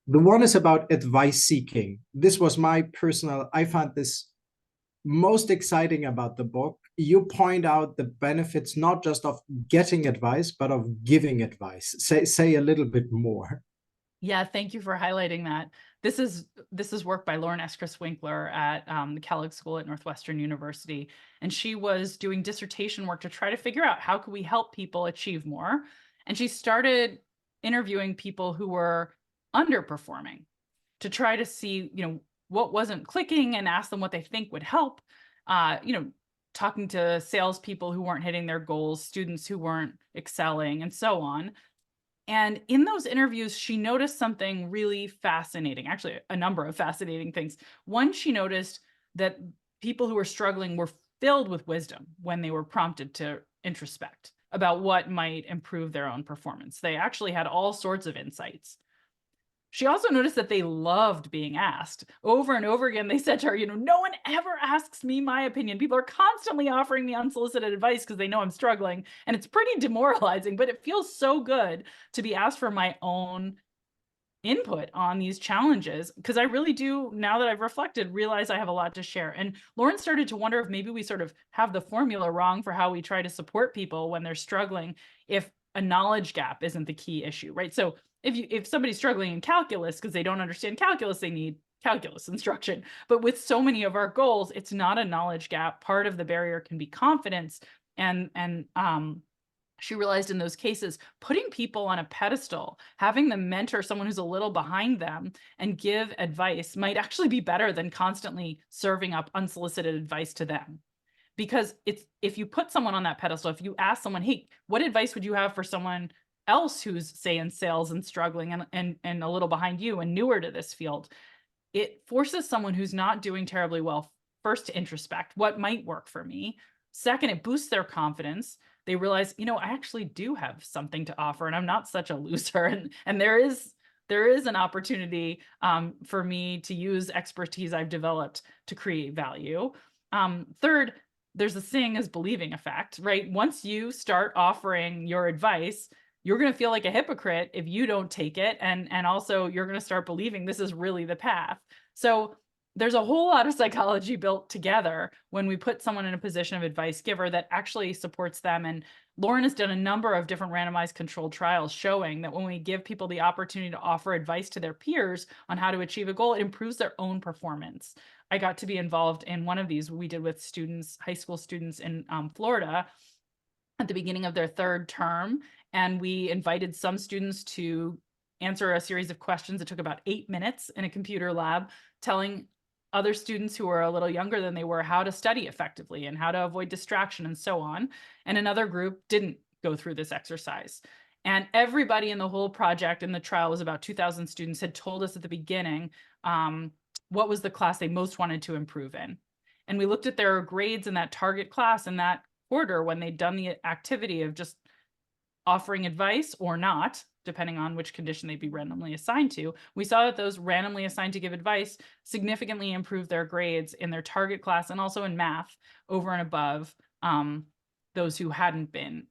The one is about advice seeking. This was my personal, I found this most exciting about the book. You point out the benefits not just of getting advice, but of giving advice. Say a little bit more. Yeah, thank you for highlighting that. This is work by Lauren Eskris-Winkler at the Kellogg School at Northwestern University. And she was doing dissertation work to try to figure out how could we help people achieve more. And she started interviewing people who were underperforming to try to see, what wasn't clicking, and ask them what they think would help. Talking to salespeople who weren't hitting their goals, students who weren't excelling, and so on. And in those interviews, she noticed something really fascinating, actually a number of fascinating things. One, she noticed that people who were struggling were filled with wisdom when they were prompted to introspect about what might improve their own performance. They actually had all sorts of insights. She also noticed that they loved being asked. Over and over again, they said to her, no one ever asks me my opinion. People are constantly offering me unsolicited advice because they know I'm struggling. And it's pretty demoralizing, but it feels so good to be asked for my own input on these challenges, because I really do, now that I've reflected, realize I have a lot to share. And Lauren started to wonder if maybe we sort of have the formula wrong for how we try to support people when they're struggling, if a knowledge gap isn't the key issue, right? So if somebody's struggling in calculus because they don't understand calculus, they need calculus instruction. But with so many of our goals, it's not a knowledge gap. Part of the barrier can be confidence. And she realized in those cases, putting people on a pedestal, having them mentor someone who's a little behind them and give advice might actually be better than constantly serving up unsolicited advice to them. Because if you put someone on that pedestal, if you ask someone, hey, what advice would you have for someone else who's, say, in sales and struggling and a little behind you and newer to this field, it forces someone who's not doing terribly well first to introspect what might work for me. Second, it boosts their confidence. They realize, I actually do have something to offer, and I'm not such a loser. And there is an opportunity for me to use expertise I've developed to create value. Third, there's a seeing is believing effect, right? Once you start offering your advice, you're going to feel like a hypocrite if you don't take it. And also you're going to start believing this is really the path. So there's a whole lot of psychology built together when we put someone in a position of advice giver that actually supports them. And Lauren has done a number of different randomized controlled trials showing that when we give people the opportunity to offer advice to their peers on how to achieve a goal, it improves their own performance. I got to be involved in one of these we did with students, high school students in Florida at the beginning of their third term. And we invited some students to answer a series of questions. It took about 8 minutes in a computer lab, telling other students who were a little younger than they were how to study effectively and how to avoid distraction and so on. And another group didn't go through this exercise. And everybody in the whole project, and the trial was about 2,000 students, had told us at the beginning what was the class they most wanted to improve in. And we looked at their grades in that target class in that quarter when they'd done the activity of just offering advice or not, depending on which condition they'd be randomly assigned to. We saw that those randomly assigned to give advice significantly improved their grades in their target class and also in math over and above those who hadn't been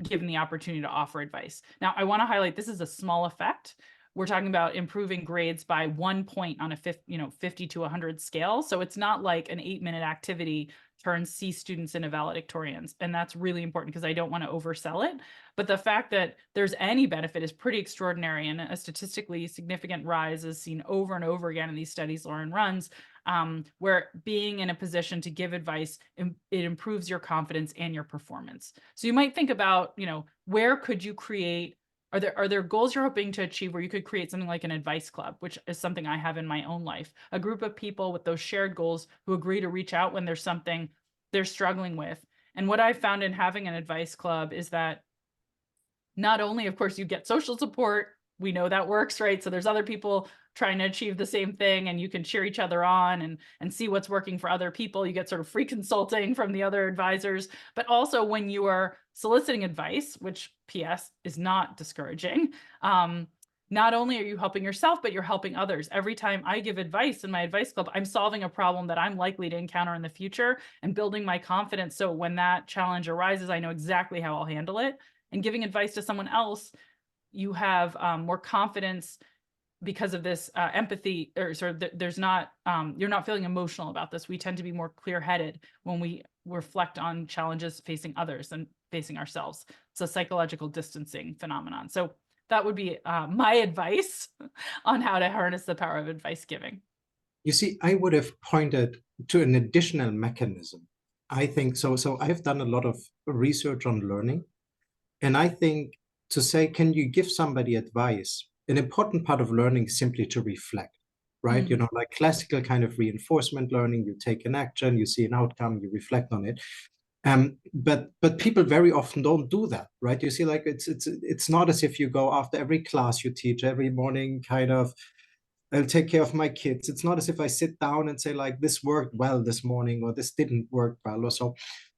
given the opportunity to offer advice. Now, I want to highlight this is a small effect. We're talking about improving grades by 1 point on a 50 to 100 scale. So it's not like an 8-minute activity turns C students into valedictorians. And that's really important because I don't want to oversell it. But the fact that there's any benefit is pretty extraordinary, and a statistically significant rise is seen over and over again in these studies Lauren runs, where being in a position to give advice, it improves your confidence and your performance. So you might think about, where could you create, are there goals you're hoping to achieve where you could create something like an advice club, which is something I have in my own life, a group of people with those shared goals who agree to reach out when there's something they're struggling with. And what I found in having an advice club is that not only, of course, you get social support, we know that works, right? So there's other people trying to achieve the same thing, and you can cheer each other on and see what's working for other people. You get sort of free consulting from the other advisors. But also when you are soliciting advice, which PS is not discouraging, not only are you helping yourself, but you're helping others. Every time I give advice in my advice club, I'm solving a problem that I'm likely to encounter in the future and building my confidence. So when that challenge arises, I know exactly how I'll handle it. And giving advice to someone else, you have more confidence because of this empathy, or sort of there's not, you're not feeling emotional about this. We tend to be more clear-headed when we reflect on challenges facing others and facing ourselves. It's a psychological distancing phenomenon. So that would be my advice on how to harness the power of advice giving. You see, I would have pointed to an additional mechanism. I think so. So I've done a lot of research on learning. And I think to say, can you give somebody advice? An important part of learning is simply to reflect, right? Mm. Like classical kind of reinforcement learning, you take an action, you see an outcome, you reflect on it. But people very often don't do that, right? You see, like it's not as if you go after every class you teach every morning, kind of, I'll take care of my kids. It's not as if I sit down and say, like, this worked well this morning, or this didn't work well, or so.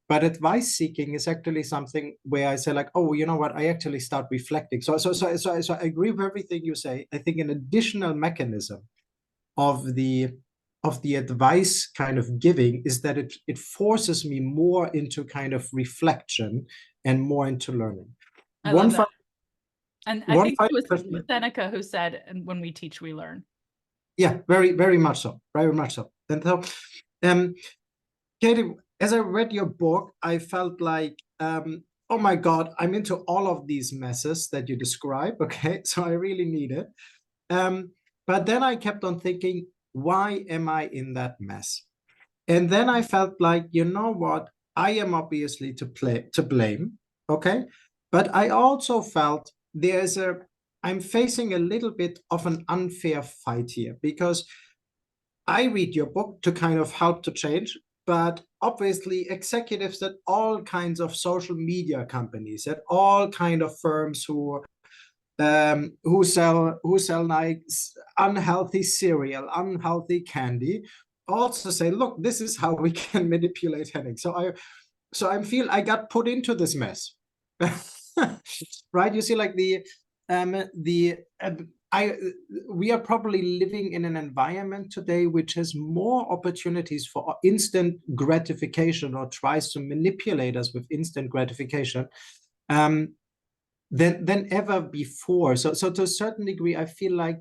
But advice seeking is actually something where I say, like, oh, you know what? I actually start reflecting. So I agree with everything you say. I think an additional mechanism of the advice kind of giving is that it forces me more into kind of reflection and more into learning. I love that. And I think it was question. Seneca who said, and when we teach, we learn. Yeah, very, very much so. Very much so. And so, Katy, as I read your book, I felt like, oh my God, I'm into all of these messes that you describe. Okay, so I really need it. But then I kept on thinking, why am I in that mess? And then I felt like, you know what? I am obviously to blame. Okay, but I also felt I'm facing a little bit of an unfair fight here, because I read your book to kind of help to change, but obviously executives at all kinds of social media companies, at all kind of firms who sell like unhealthy cereal, unhealthy candy, also say, look, this is how we can manipulate headaches. So I feel I got put into this mess. Right? You see, like we are probably living in an environment today which has more opportunities for instant gratification, or tries to manipulate us with instant gratification, than ever before. So to a certain degree, I feel like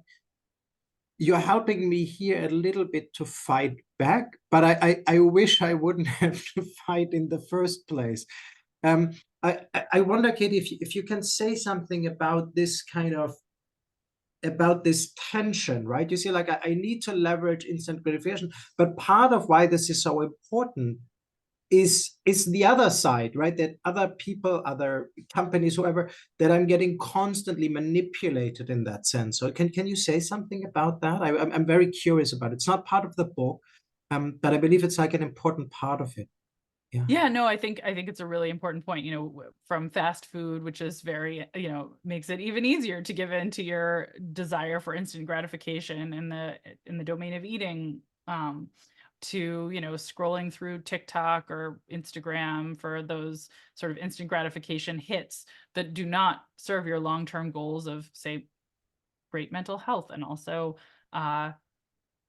you're helping me here a little bit to fight back, but I wish I wouldn't have to fight in the first place. Um, I wonder, Katie, if you can say something about this kind of about this tension, right? You see, like I need to leverage instant gratification, but part of why this is so important is the other side, right? That other people, other companies, whoever, that I'm getting constantly manipulated in that sense. So can you say something about that? I'm very curious about it. It's not part of the book, but I believe it's like an important part of it. Yeah. Yeah, no, I think it's a really important point, from fast food, which is very, makes it even easier to give in to your desire for instant gratification in the domain of eating, to, scrolling through TikTok or Instagram for those sort of instant gratification hits that do not serve your long-term goals of, say, great mental health and also uh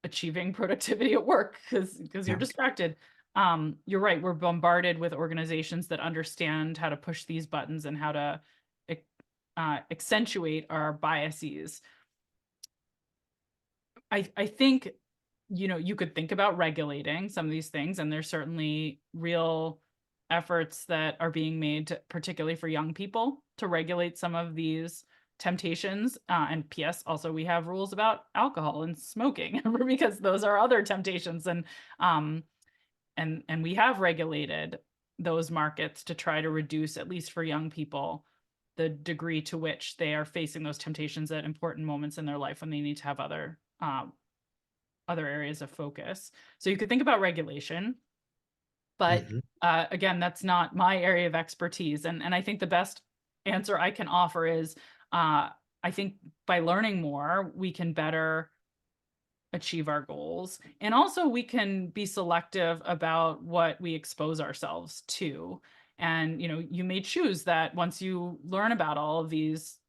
achieving productivity at work because you're Yeah. distracted. You're right. We're bombarded with organizations that understand how to push these buttons and how to accentuate our biases. I think, you could think about regulating some of these things, and there's certainly real efforts that are being made to, particularly for young people, to regulate some of these temptations. And PS, also we have rules about alcohol and smoking because those are other temptations, um, and we have regulated those markets to try to reduce, at least for young people, the degree to which they are facing those temptations at important moments in their life when they need to have other areas of focus. So you could think about regulation, but Mhm. again, that's not my area of expertise. And I think the best answer I can offer is, I think by learning more, we can better achieve our goals. And also we can be selective about what we expose ourselves to. And, you may choose that once you learn about all of these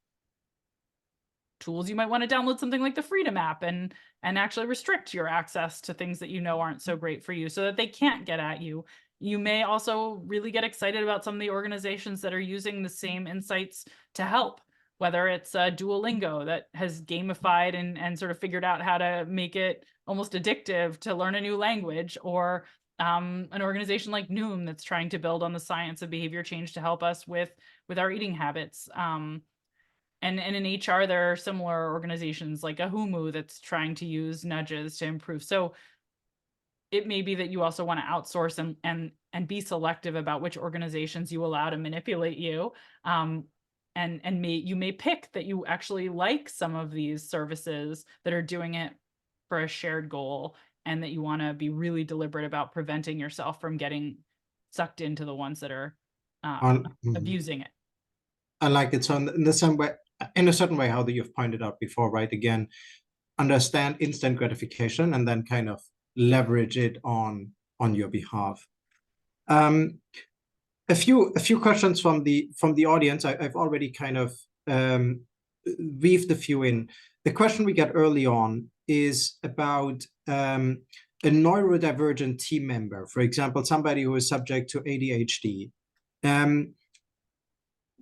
tools, you might want to download something like the Freedom app and actually restrict your access to things that aren't so great for you so that they can't get at you. You may also really get excited about some of the organizations that are using the same insights to help, whether it's Duolingo that has gamified and sort of figured out how to make it almost addictive to learn a new language, or an organization like Noom that's trying to build on the science of behavior change to help us with our eating habits. And in HR, there are similar organizations like Ahumu that's trying to use nudges to improve. So it may be that you also want to outsource and be selective about which organizations you allow to manipulate you. And you may pick that you actually like some of these services that are doing it for a shared goal, and that you want to be really deliberate about preventing yourself from getting sucked into the ones that are Mhm. abusing it. I like it. So in the same way, in a certain way, how that you've pointed out before, right? Again, understand instant gratification and then kind of leverage it on your behalf. Um, a few questions from the audience. I've already kind of weaved a few in. The question we get early on is about a neurodivergent team member, for example, somebody who is subject to ADHD. Um,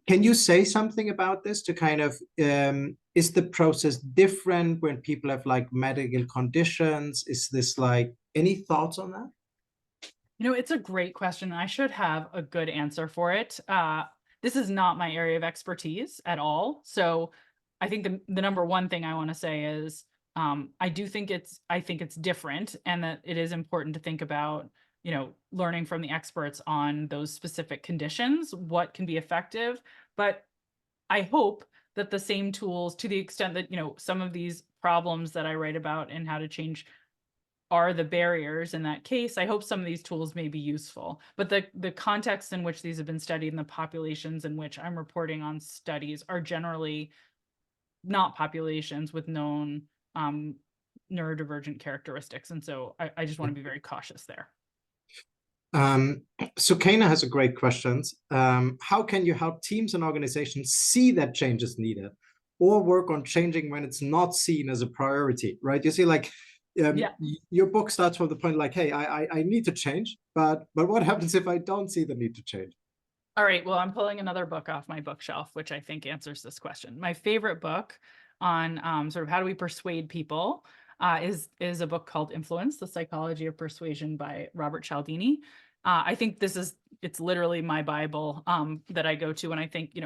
can you say something about this to kind of, is the process different when people have like medical conditions? Is this like, any thoughts on that? It's a great question. I should have a good answer for it. This is not my area of expertise at all. So I think the number one thing I want to say is, I think it's different, and that it is important to think about, learning from the experts on those specific conditions, what can be effective. But I hope that the same tools, to the extent that, some of these problems that I write about and how to change are the barriers in that case, I hope some of these tools may be useful. But the context in which these have been studied and the populations in which I'm reporting on studies are generally not populations with known neurodivergent characteristics. And so I just want to be very cautious there. Um, so Kana has a great question. How can you help teams and organizations see that change is needed, or work on changing when it's not seen as a priority, right? You see, like, Yeah. your book starts from the point like, hey, I need to change, but what happens if I don't see the need to change? All right. Well, I'm pulling another book off my bookshelf, which I think answers this question. My favorite book on sort of how do we persuade people is a book called Influence: The Psychology of Persuasion by Robert Cialdini. I think it's literally my Bible that I go to when I think,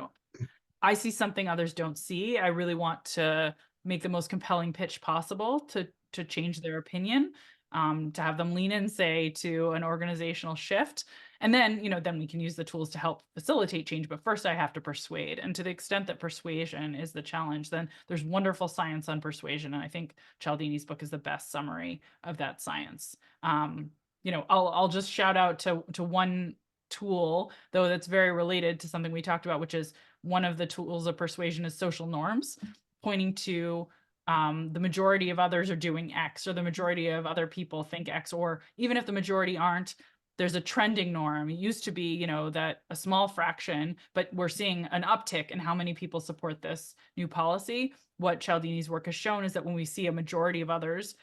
I see something others don't see. I really want to make the most compelling pitch possible to change their opinion, to have them lean in, say, to an organizational shift. And then, then we can use the tools to help facilitate change. But first, I have to persuade. And to the extent that persuasion is the challenge, then there's wonderful science on persuasion. And I think Cialdini's book is the best summary of that science. I'll just shout out to one tool, though, that's very related to something we talked about, which is one of the tools of persuasion is social norms, pointing to the majority of others are doing X, or the majority of other people think X, or even if the majority aren't, there's a trending norm. It used to be, that a small fraction, but we're seeing an uptick in how many people support this new policy. What Cialdini's work has shown is that when we see a majority of others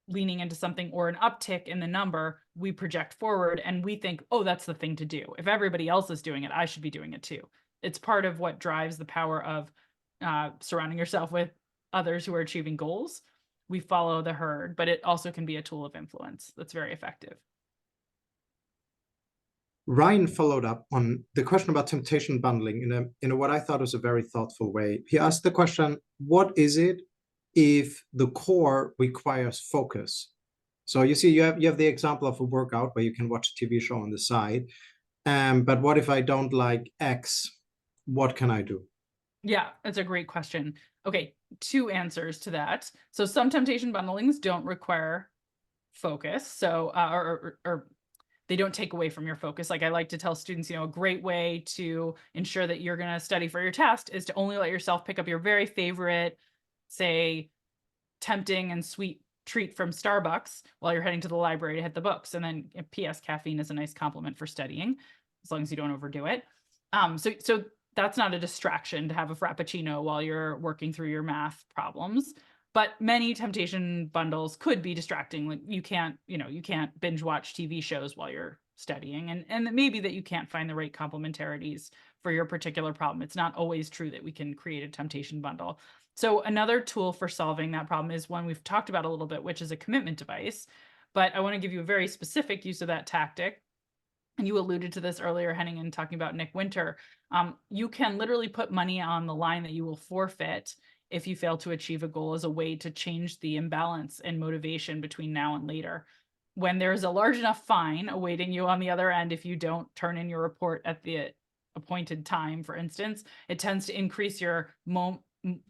leaning into something, or an uptick in the number, we project forward and we think, oh, that's the thing to do. If everybody else is doing it, I should be doing it too. It's part of what drives the power of surrounding yourself with others who are achieving goals. We follow the herd, but it also can be a tool of influence that's very effective. Ryan followed up on the question about temptation bundling in a what I thought was a very thoughtful way. He asked the question, what is it if the core requires focus? So you see, you have the example of a workout where you can watch a TV show on the side. But what if I don't like X? What can I do? Yeah, that's a great question. Okay, two answers to that. So some temptation bundlings don't require focus. So, or they don't take away from your focus. Like I like to tell students, a great way to ensure that you're going to study for your test is to only let yourself pick up your very favorite, say, tempting and sweet treat from Starbucks while you're heading to the library to hit the books. And then P.S. caffeine is a nice complement for studying, as long as you don't overdo it. So that's not a distraction to have a Frappuccino while you're working through your math problems. But many temptation bundles could be distracting. Like you can't binge watch TV shows while you're studying. And it may be that you can't find the right complementarities for your particular problem. It's not always true that we can create a temptation bundle. So another tool for solving that problem is one we've talked about a little bit, which is a commitment device. But I want to give you a very specific use of that tactic. And you alluded to this earlier, Henning, in talking about Nick Winter. You can literally put money on the line that you will forfeit if you fail to achieve a goal, as a way to change the imbalance and motivation between now and later. When there's a large enough fine awaiting you on the other end if you don't turn in your report at the appointed time, for instance, it tends to increase your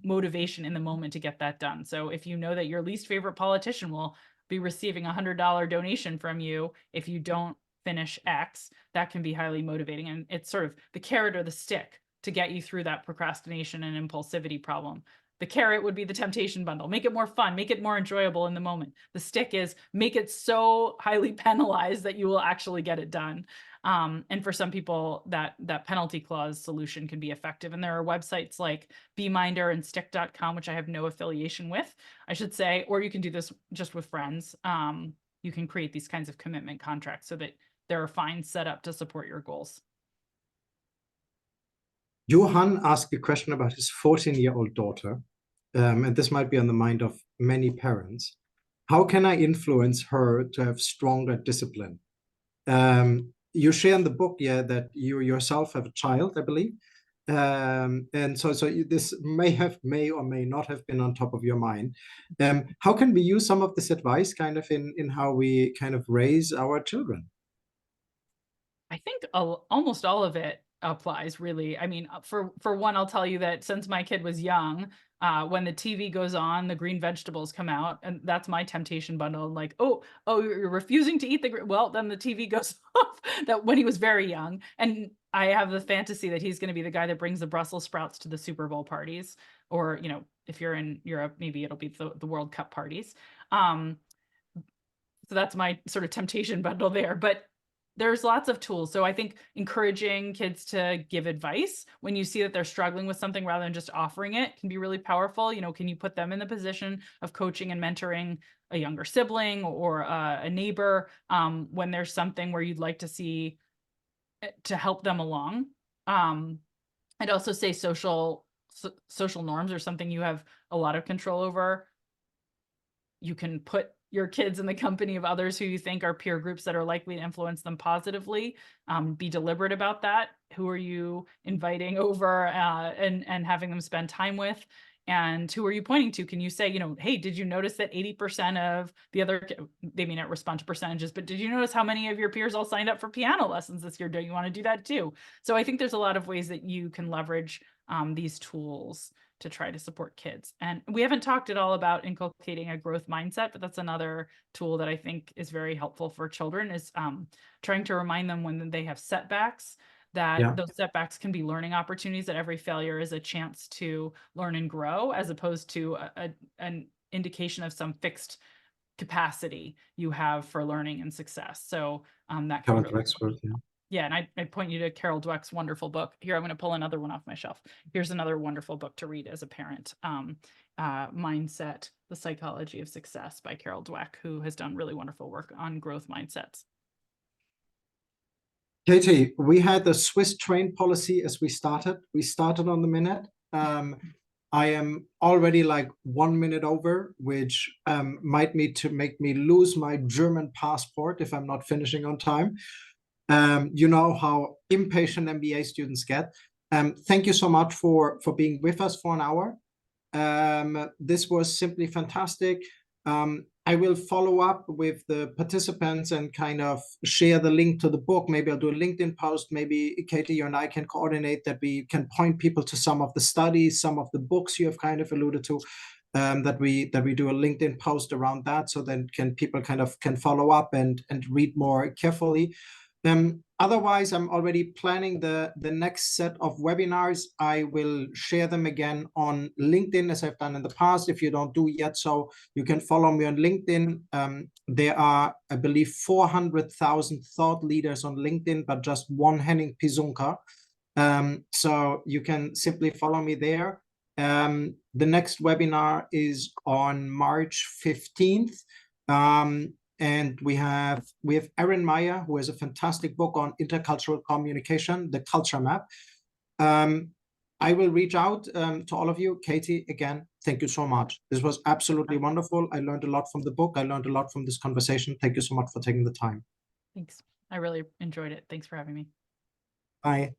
motivation in the moment to get that done. So if you know that your least favorite politician will be receiving a $100 donation from you if you don't finish X, that can be highly motivating. And it's sort of the carrot or the stick to get you through that procrastination and impulsivity problem. The carrot would be the temptation bundle. Make it more fun, make it more enjoyable in the moment. The stick is make it so highly penalized that you will actually get it done. And for some people, that penalty clause solution can be effective. And there are websites like BeMinder and Stick.com, which I have no affiliation with, I should say, or you can do this just with friends. You can create these kinds of commitment contracts so that there are fines set up to support your goals. Johan asked a question about his 14-year-old daughter, and this might be on the mind of many parents. How can I influence her to have stronger discipline? You share in the book, that you yourself have a child, I believe. And so this may or may not have been on top of your mind. How can we use some of this advice kind of in how we kind of raise our children? I think almost all of it applies, really. I mean, for one, I'll tell you that since my kid was young, when the TV goes on, the green vegetables come out, and that's my temptation bundle. Like, oh, you're refusing to eat well, then the TV goes off. That when he was very young, and I have the fantasy that he's going to be the guy that brings the Brussels sprouts to the Super Bowl parties, or if you're in Europe, maybe it'll be the World Cup parties. So that's my sort of temptation bundle there. But there's lots of tools. So I think encouraging kids to give advice when you see that they're struggling with something rather than just offering it can be really powerful. Can you put them in the position of coaching and mentoring a younger sibling or a neighbor when there's something where you'd like to see to help them along? I'd also say social norms are something you have a lot of control over. you can put your kids in the company of others who you think are peer groups that are likely to influence them positively. Be deliberate about that. Who are you inviting over and having them spend time with? And who are you pointing to? Can you say, hey, did you notice that 80% of the other, they may not respond to percentages, but did you notice how many of your peers all signed up for piano lessons this year? Do you want to do that too? So I think there's a lot of ways that you can leverage these tools to try to support kids. And we haven't talked at all about inculcating a growth mindset, but that's another tool that I think is very helpful for children, is trying to remind them when they have setbacks, that those setbacks can be learning opportunities, that every failure is a chance to learn and grow, as opposed to an indication of some fixed capacity you have for learning and success. So that can really expert, yeah, and I point you to Carol Dweck's wonderful book. Here, I'm going to pull another one off my shelf. Here's another wonderful book to read as a parent. Mindset, The Psychology of Success by Carol Dweck, who has done really wonderful work on growth mindsets. Katy, we had the Swiss train policy as we started. We started on the minute. I am already like 1 minute over, which might make me lose my German passport if I'm not finishing on time. You know how impatient MBA students get. Thank you so much for being with us for an hour. This was simply fantastic. I will follow up with the participants and kind of share the link to the book. Maybe I'll do a LinkedIn post. Maybe Katy, you and I can coordinate that we can point people to some of the studies, some of the books you have kind of alluded to, that we do a LinkedIn post around that, so then people can follow up and read more carefully. Otherwise, I'm already planning the next set of webinars. I will share them again on LinkedIn as I've done in the past. If you don't do yet so, you can follow me on LinkedIn. There are, I believe, 400,000 thought leaders on LinkedIn, but just one Henning Pisunka. So you can simply follow me there. The next webinar is on March 15th. And we have Erin Meyer, who has a fantastic book on intercultural communication, The Culture Map. I will reach out to all of you. Katy, again, thank you so much. This was absolutely wonderful. I learned a lot from the book. I learned a lot from this conversation. Thank you so much for taking the time. Thanks. I really enjoyed it. Thanks for having me. Bye.